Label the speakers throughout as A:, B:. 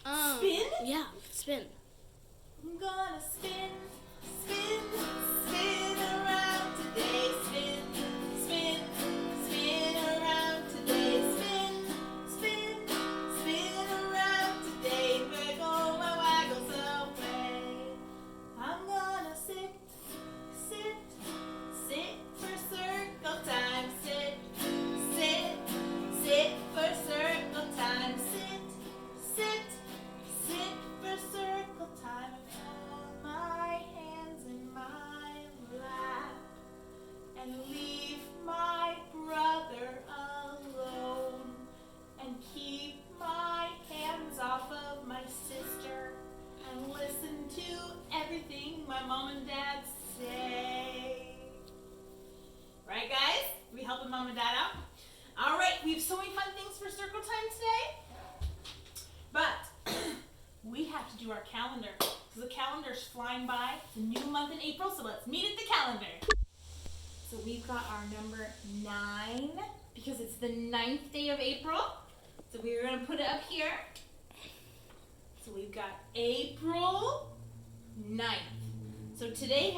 A: Spin?
B: Yeah, spin.
A: I'm gonna spin, spin, spin around today. Spin, spin, spin around today. Spin, spin, spin around today. Wiggle my waggles away. I'm gonna sit, sit, sit for circle time. Sit, sit, sit for circle time. Sit, sit, sit for circle time. Hold my hands in my lap and leave my brother alone and keep my hands off of my sister and listen to everything my mom and dad say. Right, guys? We helping mom and dad out? All right, we have so many fun things for circle time today, but we have to do our calendar because the calendar's flying by. It's a new month in April, so let's meet at the calendar. So we've got our number 9 because it's the 9th day of April. So we're going to put it up here. So we've got April 9th. So today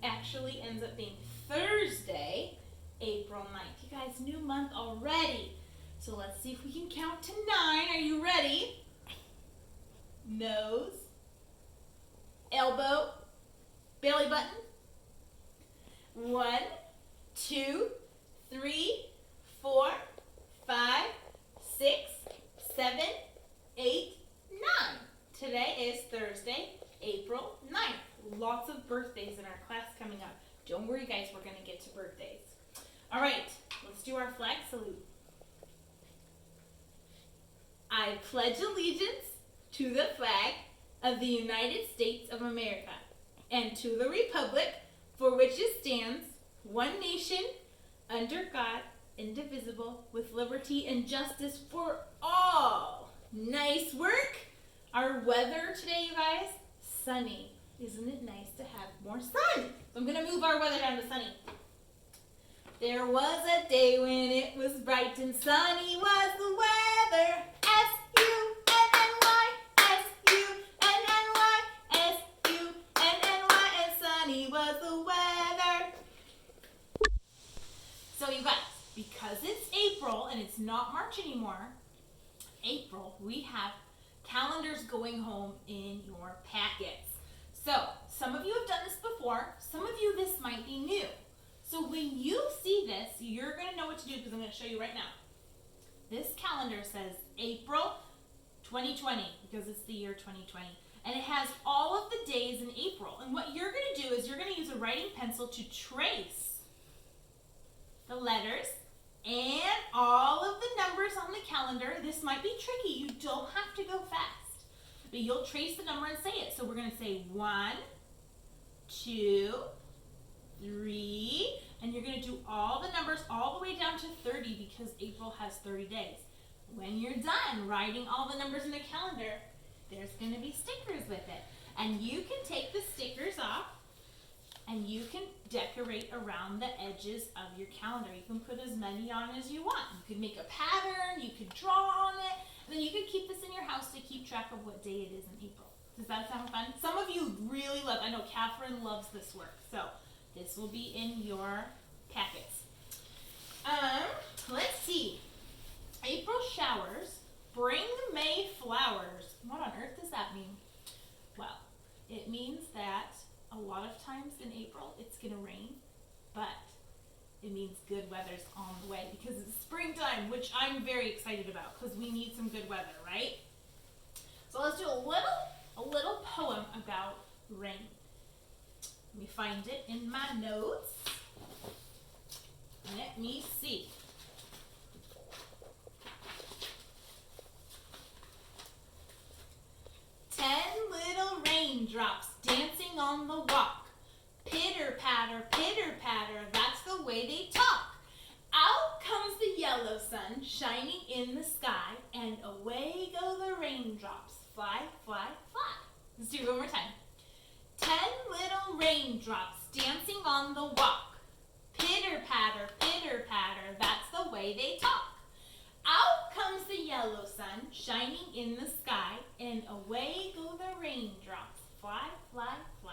A: actually ends up being Thursday, April 9th. You guys, new month already. So let's see if we can count to 9. Are you ready? Nose, elbow, belly button. 1, 2, 3, 4, 5, 6, 7, 8, 9. Today is Thursday, April 9th. Lots of birthdays in our class coming up. Don't worry, guys, we're going to get to birthdays. All right, let's do our flag salute. I pledge allegiance to the flag of the United States of America and to the republic for which it stands, one nation, under God, indivisible, with liberty and justice for all. Nice work. Our weather today, you guys, sunny. Isn't it nice to have more sun? So I'm going to move our weather down to sunny. There was a day when it was bright and sunny was the weather. S-U-N-N-Y, S-U-N-N-Y, S-U-N-N-Y, and sunny was the weather. So you guys, because it's April and it's not March anymore, April, we have calendars going home in your packets. So some of you have done this before, some of you this might be new. So when you see this, you're going to know what to do because I'm going to show you right now. This calendar says April 2020 because it's the year 2020. And it has all of the days in April. And what you're going to do is you're going to use a writing pencil to trace the letters and all of the numbers on the calendar. This might be tricky. You don't have to go fast. But you'll trace the number and say it. So we're going to say 1, 2, 3, and you're going to do all the numbers all the way down to 30 because April has 30 days. When you're done writing all the numbers in the calendar, there's going to be stickers with it. And you can take the stickers off and you can decorate around the edges of your calendar. You can put as many on as you want. You could make a pattern, you could draw on it, and then you could keep this in your house to keep track of what day it is in April. Does that sound fun? Some of you really love, I know Catherine loves this work, so this will be in your packets. Let's see. April showers bring May flowers. What on earth does that mean? Well, it means that a lot of times in April it's going to rain, but it means good weather's on the way because it's springtime, which I'm very excited about because we need some good weather, right? So let's do a little poem about rain. Let me find it in my notes. Let me see. Ten little raindrops dancing on the walk. Pitter patter, that's the way they talk. Out comes the yellow sun shining in the sky, and away go the raindrops. Fly, fly, fly. Let's do it one more time. 10 little raindrops dancing on the walk. Pitter patter, that's the way they talk. Out comes the yellow sun shining in the sky, and and away go the raindrops. Fly, fly, fly.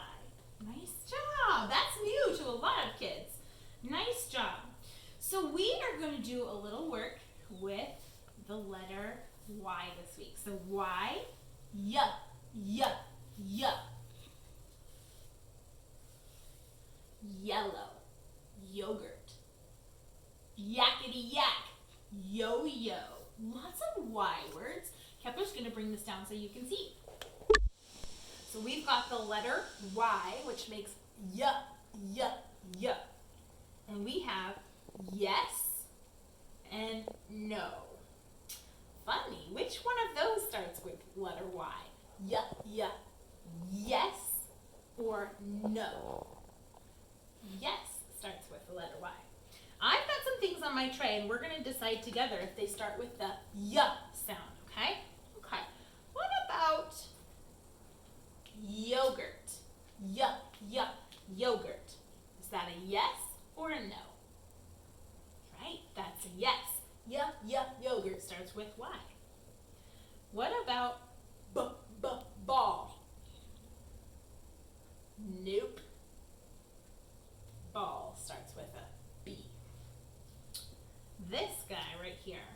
A: Nice job. That's new to a lot of kids. Nice job. So we are going to do a little work with the letter Y this week. So Y, y, y, y. Yellow, yogurt. Yakety yak, yo-yo. Lots of Y words. Kepler's going to bring this down so you can see. So we've got the letter Y, which makes y, y, y. And we have yes and no. Funny, which one of those starts with letter Y? Y, y, yes or no? Yes starts with the letter Y. I've got some things on my tray, and we're going to decide together if they start with the y sound, okay? Okay. What about yogurt? Y, y, yogurt. Is that a yes or a no? Right? That's a yes. Y, y, yogurt starts with Y. What about ball? Nope. Ball starts with a B. This guy right here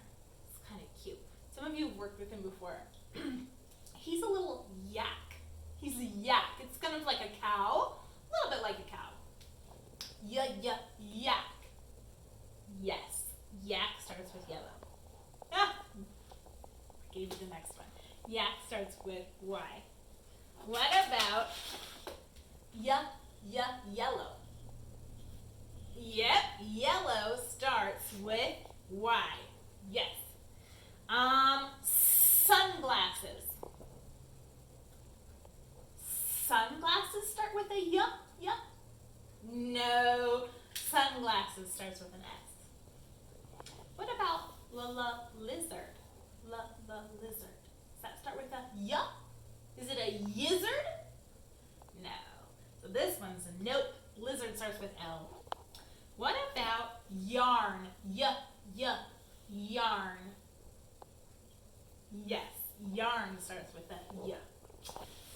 A: is kind of cute. Some of you have worked with him before. He's a little yak. He's a yak. It's kind of like a cow, a little bit like a cow. Yak. Yes, yak starts with yellow. Ah, gave you the next one. Yak starts with Y. What about yellow? Yep, yellow starts with Y. Yes. Sunglasses. Sunglasses start with a y. No, sunglasses starts with an S. What about lizard? Lizard. Does that start with a y? Is it a yizzard? No. So this one's a nope. Lizard starts with L. What about yarn? Yarn. Yes, yarn starts with a y.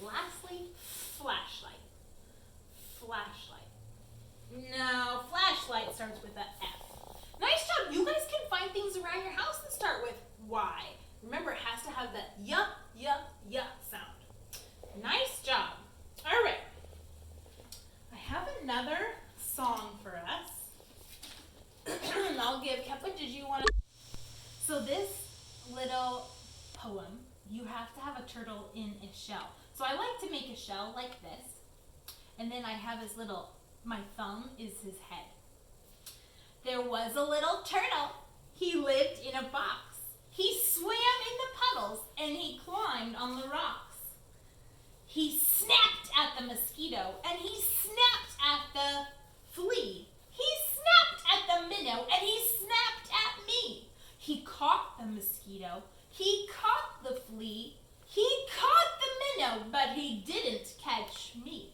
A: Lastly, flashlight. No, flashlight starts with a F. Nice job. You guys can find things around your house that start with Y. Remember, it has to have the y sound. Nice job. All right. I have another song for us. And I'll give Kepler, did you want to? So this little poem, you have to have a turtle in a shell. So I like to make a shell like this. And then I have his little, my thumb is his head. There was a little turtle. He lived in a box. He swam in the puddles and he climbed on the rocks. He snapped at the mosquito and he snapped at the flea. He snapped at the minnow and he snapped at me. He caught the mosquito. He caught the flea. He caught the minnow, but he didn't catch me.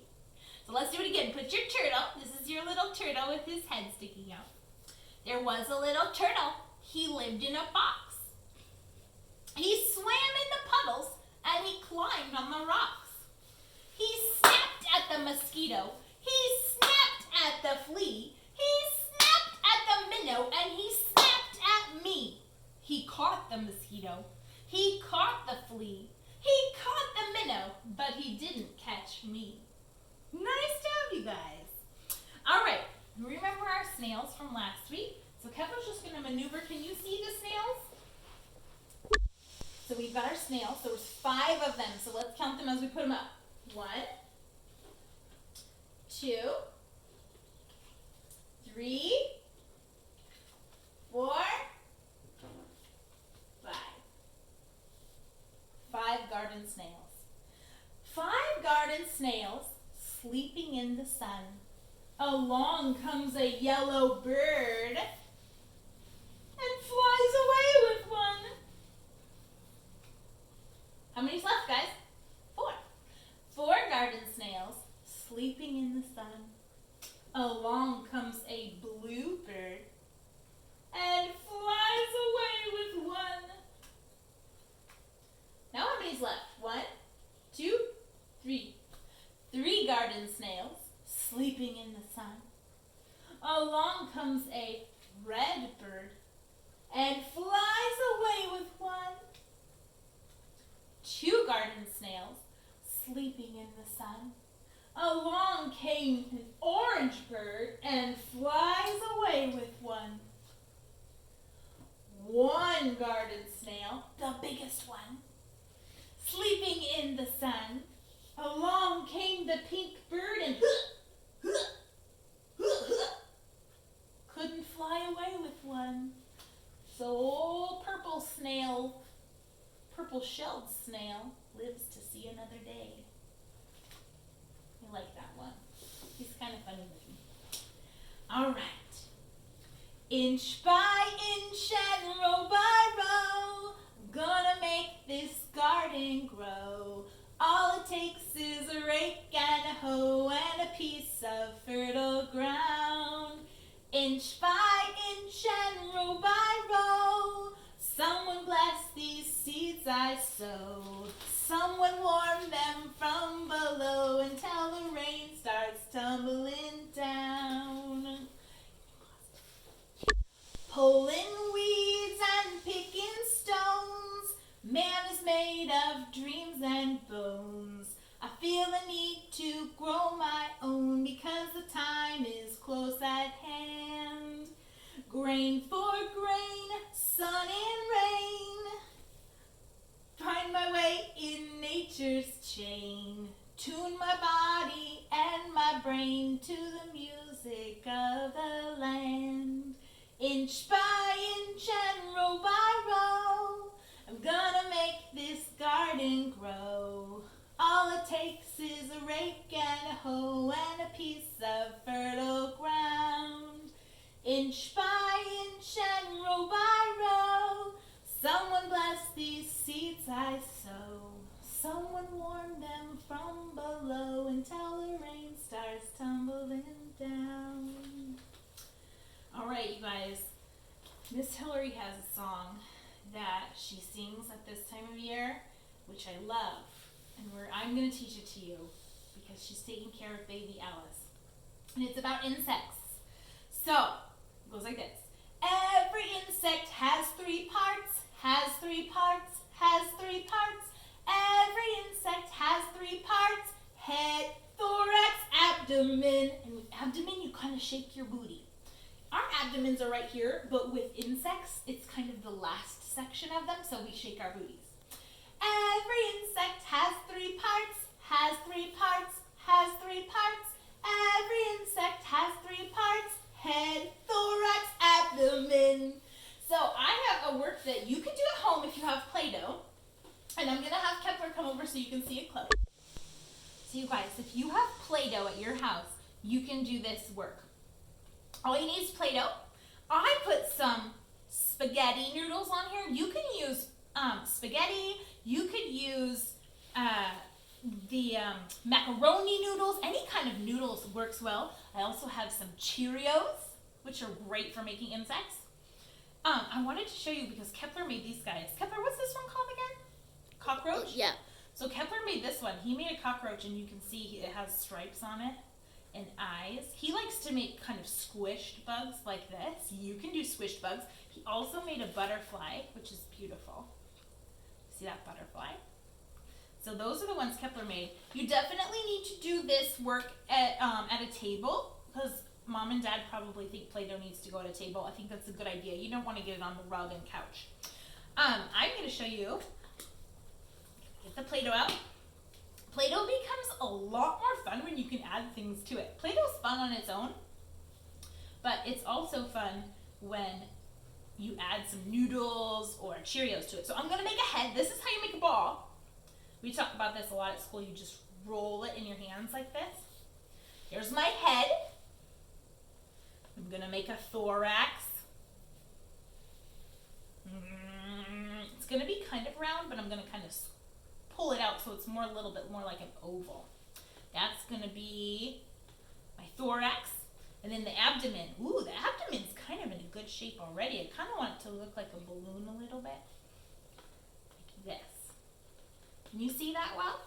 A: So let's do it again. Put your turtle. This is your little turtle with his head sticking out. There was a little turtle. He lived in a box. He swam in the puddles and he climbed on the rocks. He snapped at the mosquito. He snapped at the flea. He snapped at the minnow and he snapped at me. He caught the mosquito. He caught the flea. He caught the minnow, but he didn't catch me. Nice job, you guys. All right, remember our snails from last week? So Kepler's just going to maneuver. Can you see the snails? So we've got our snails. So there's 5 of them. So let's count them as we put them up. 1, 2, 3, 4, 5. 5 garden snails. 5 garden snails sleeping in the sun. Along comes a yellow bird and flies away with one. How many's left, guys? 4. 4 garden snails sleeping in the sun. Along comes a blue bird and flies away with one. Now how many's left? 1, sleeping in the sun. Along comes a red bird and flies away with one. Two garden snails sleeping in the sun. Along came an orange bird and flies away with one. One garden snail, the biggest one, sleeping in the sun. Along came the pink bird and couldn't fly away with one. So old purple-shelled snail lives to see another day. I like that one. He's kind of funny looking. All right. Inch by inch and row by row, I'm gonna make this garden grow. All it takes is a rake and a hoe and a piece of fertile ground. Inch by inch and row by row, someone bless these seeds I sow. Someone warm them from below until the rain starts tumbling down. Pulling weeds and picking stones, man is made of dreams and bones. I feel a need to grow my own because the time is close at hand. Grain for grain, sun and rain, find my way in nature's chain. Tune my body and my brain to the music of the land. Inch by inch and row by row, I'm gonna make this garden grow. All it takes is a rake and a hoe and a piece of fertile ground. Inch by inch and row by row, someone bless these seeds I sow. Someone warm them from below until the rain starts tumbling down. All right, you guys, Miss Hillary has a song that she sings at this time of year, which I love, and I'm going to teach it to you because she's taking care of baby Alice. And it's about insects. So, it goes like this. Every insect has three parts, has three parts, has three parts. Every insect has three parts, head, thorax, abdomen. And with abdomen, you kind of shake your booty. Our abdomens are right here, but with insects, it's kind of the last section of them, so we shake our booties. Every insect has three parts, has three parts, has three parts. Every insect has three parts, head, thorax, abdomen. So I have a work that you can do at home if you have Play-Doh, and I'm going to have Kepler come over so you can see it close. So you guys, if you have Play-Doh at your house, you can do this work. All you need is Play-Doh. I put some spaghetti noodles on here. You can use spaghetti. You could use the macaroni noodles. Any kind of noodles works well. I also have some Cheerios, which are great for making insects. I wanted to show you because Kepler made these guys. Kepler, what's this one called again? Cockroach?
B: Yeah.
A: So Kepler made this one. He made a cockroach, and you can see it has stripes on it and eyes. He likes to make kind of squished bugs like this. You can do squished bugs. He also made a butterfly, which is beautiful. See that butterfly? So those are the ones Kepler made. You definitely need to do this work at a table because Mom and Dad probably think Play-Doh needs to go at a table. I think that's a good idea. You don't want to get it on the rug and couch. I'm going to show you. Get the Play-Doh out. Play-Doh becomes a lot more fun when you can add things to it. Play-Doh's fun on its own, but it's also fun when you add some noodles or Cheerios to it. So I'm going to make a head. This is how you make a ball. We talk about this a lot at school. You just roll it in your hands like this. Here's my head. I'm going to make a thorax. It's going to be kind of round, but I'm going to kind of pull it out so it's a little bit more like an oval. That's going to be my thorax. And then the abdomen. Ooh, the abdomen's kind of in a good shape already. I kind of want it to look like a balloon a little bit. Like this. Can you see that well?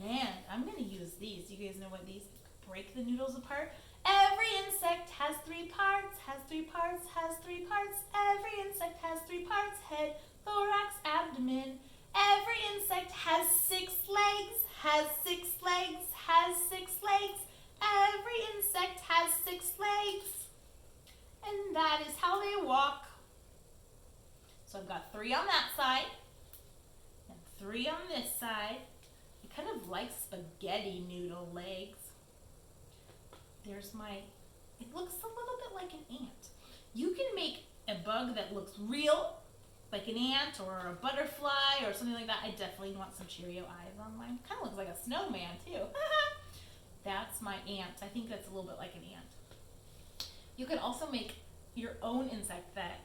A: And I'm going to use these. You guys know what these break the noodles apart. Every insect has 3 parts, has 3 parts, has 3 parts. Every insect has 3 parts, head, thorax, abdomen. Every insect has 6 legs, has 6 legs, has 6 legs. Every insect has 6 legs. And that is how they walk. So I've got 3 on that side and 3 on this side. It kind of like spaghetti noodle legs. There's it looks a little bit like an ant. You can make a bug that looks real, like an ant or a butterfly or something like that. I definitely want some Cheerio eyes on mine. Kind of looks like a snowman too. That's my ant. I think that's a little bit like an ant. You can also make your own insect that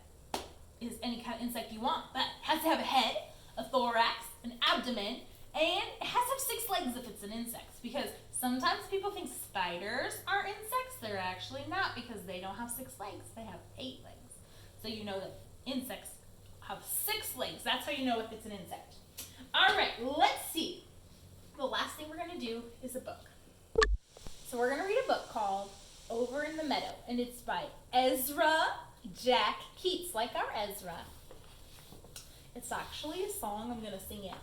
A: is any kind of insect you want, but has to have a head, a thorax, an abdomen, and it has to have 6 legs if it's an insect, because sometimes people think spiders are insects. They're actually not, because they don't have 6 legs. They have 8 legs. So you know that insects have 6 legs. That's how you know if it's an insect. All right, let's see. The last thing we're going to do is a book. So we're going to read a book called Over in the Meadow, and it's by Ezra Jack Keats, like our Ezra. It's actually a song. I'm going to sing it.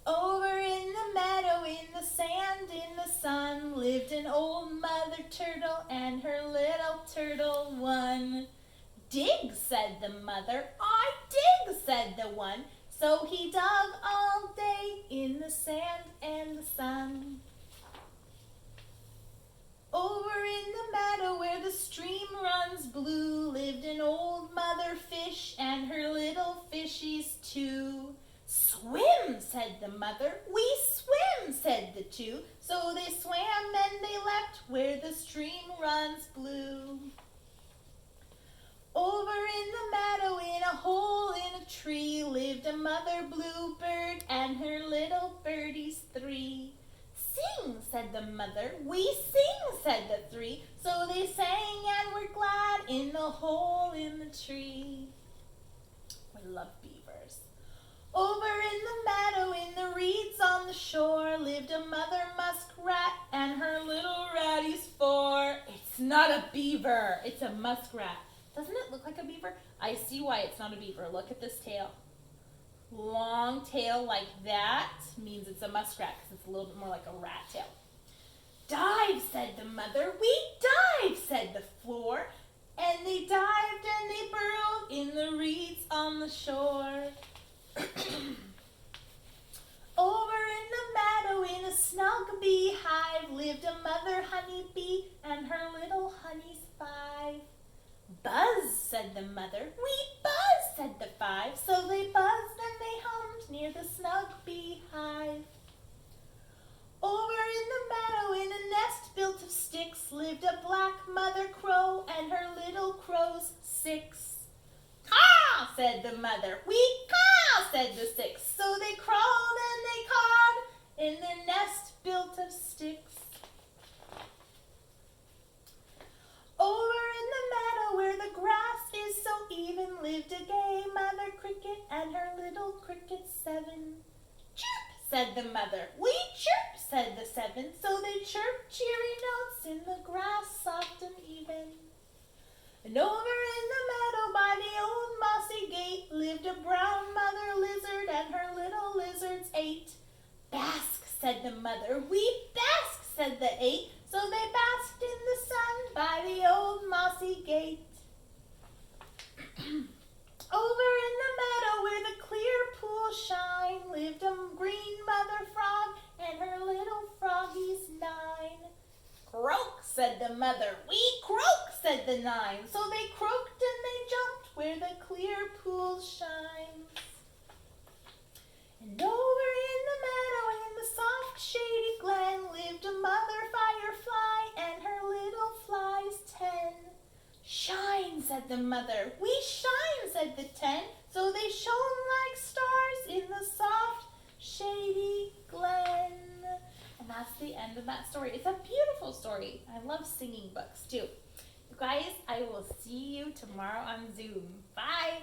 A: Over in the meadow, in the sand, in the sun, lived an old mother turtle and her little turtle one. Dig, said the mother. I dig, said the one. So he dug all day in the sand and the sun. Over in the meadow where the stream runs blue, lived an old mother fish and her little fishies too. Swim, said the mother. We swim, said the 2. So they swam and they leapt where the stream runs blue. Over in the meadow, in a hole in a tree, lived a mother bluebird and her little birdies 3. Sing, said the mother. We sing, said the 3. So they sang and were glad in the hole in the tree. I love beavers. Over in the meadow, in the reeds on the shore, lived a mother muskrat and her little ratties 4. It's not a beaver, it's a muskrat. Doesn't it look like a beaver? I see why it's not a beaver. Look at this tail. Long tail like that means it's a muskrat, because it's a little bit more like a rat tail. Dive, said the mother. We dive, said the 4. And they dived and they burrowed in the reeds on the shore. Over in the meadow, in a snug beehive, lived a mother honeybee and her little honeys 5. Buzz, said the mother. We buzz, said the 5. So they buzzed and they hummed near the snug beehive. Over in the meadow, in a nest built of sticks, lived a black mother crow and her little crows 6. Caw, said the mother. We caw, said the 6. So they crawled and they cawed in the nest built of sticks. Over in the meadow where the grass is so even, lived a gay mother cricket and her little cricket 7. Chirp, said the mother. We chirp, said the 7. So they chirped cheery notes in the grass soft and even. And over in the meadow by the old mossy gate, lived a brown mother lizard and her little lizards 8. Bask, said the mother. We bask, said the 8. So they basked in the sun by the old mossy gate. Over in the meadow where the clear pools shine, lived a green mother frog and her little froggies 9. Croak, said the mother. We croak, said the 9. So they croaked and they jumped where the clear pool shines. And over in the meadow, in the soft shady glen, lived a mother firefly and her little flies 10. Shine, said the mother. We shine, said the 10. So they shone like stars in the soft shady glen. And that's the end of that story. It's a beautiful story. I love singing books too. You guys, I will see you tomorrow on Zoom. Bye.